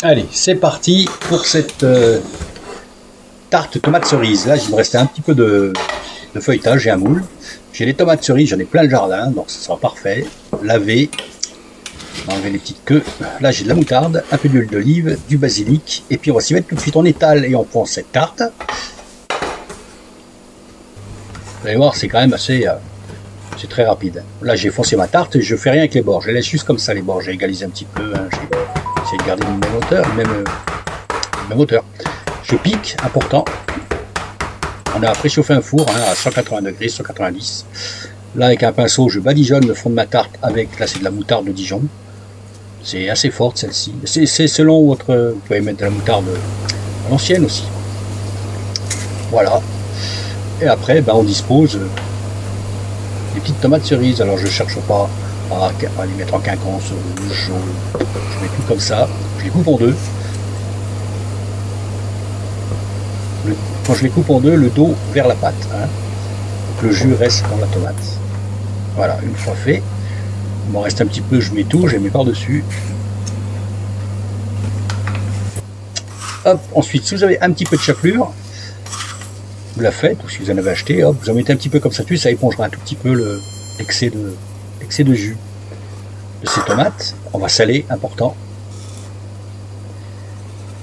Allez, c'est parti pour cette tarte tomate cerise. Là, il me restait un petit peu de feuilletage, j'ai un moule. J'ai les tomates cerises, j'en ai plein le jardin, donc ce sera parfait. Laver, enlever les petites queues. Là, j'ai de la moutarde, un peu d'huile d'olive, du basilic, et puis on va s'y mettre tout de suite. On étale et on prend cette tarte. Vous allez voir, c'est quand même assez... c'est très rapide. Là, j'ai foncé ma tarte et je fais rien avec les bords. Je les laisse juste comme ça, les bords. J'ai égalisé un petit peu. Hein. J'ai essayé de garder le même hauteur, même hauteur. Je pique, important. On a préchauffé un four hein, à 180 degrés, 190. Là, avec un pinceau, je badigeonne le fond de ma tarte avec, là, c'est de la moutarde de Dijon. C'est assez forte, celle-ci. C'est selon votre... Vous pouvez mettre de la moutarde à l'ancienne aussi. Voilà. Et après, ben, on dispose des petites tomates cerises. Alors, je cherche pas à les mettre en quinconce, jaune. Je mets tout comme ça. Je les coupe en deux. Quand je les coupe en deux, le dos vers la pâte. Hein. Donc le jus reste dans la tomate. Voilà, une fois fait. Il m'en reste un petit peu, je mets tout, je les mets par-dessus. Hop, ensuite, si vous avez un petit peu de chapelure, vous la faites, ou si vous en avez acheté, hop, vous en mettez un petit peu comme ça dessus, ça épongera un tout petit peu l'excès de jus de ces tomates. On va saler, important.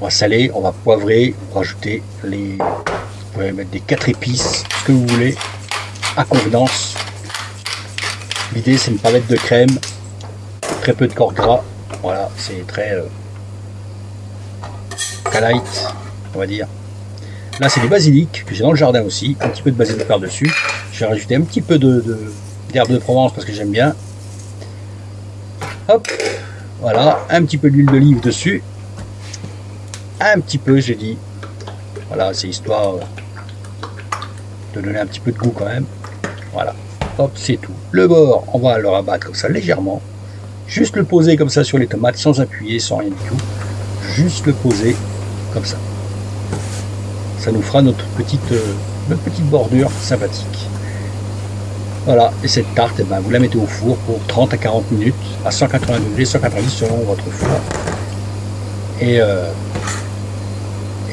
On va saler, on va poivrer, rajouter les... Vous pouvez mettre des 4 épices, ce que vous voulez, à convenance. L'idée, c'est une palette de crème, très peu de corps gras. Voilà, c'est très light, on va dire. Là, c'est du basilic que j'ai dans le jardin aussi, un petit peu de basilic par-dessus. Je vais rajouter un petit peu d'herbe de Provence parce que j'aime bien. Hop, voilà, un petit peu d'huile d'olive dessus. Un petit peu, j'ai dit. Voilà, c'est histoire de donner un petit peu de goût quand même. Voilà, hop, c'est tout. Le bord, on va le rabattre comme ça légèrement. Juste le poser comme ça sur les tomates, sans appuyer, sans rien du tout. Juste le poser comme ça. Ça nous fera notre petite bordure sympathique. Voilà, et cette tarte, eh ben, vous la mettez au four pour 30 à 40 minutes, à 180 degrés, 190 selon votre four.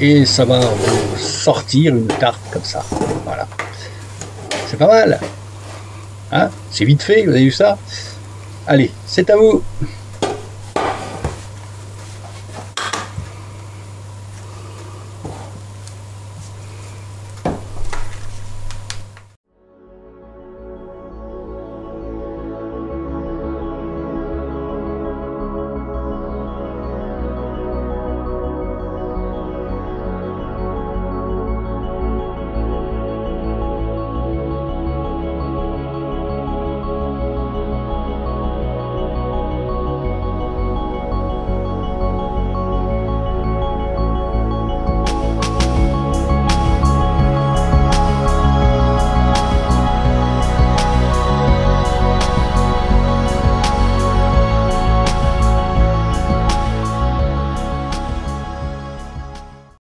Et ça va vous sortir une tarte comme ça. Voilà. C'est pas mal. Hein? C'est vite fait, vous avez vu ça? Allez, c'est à vous.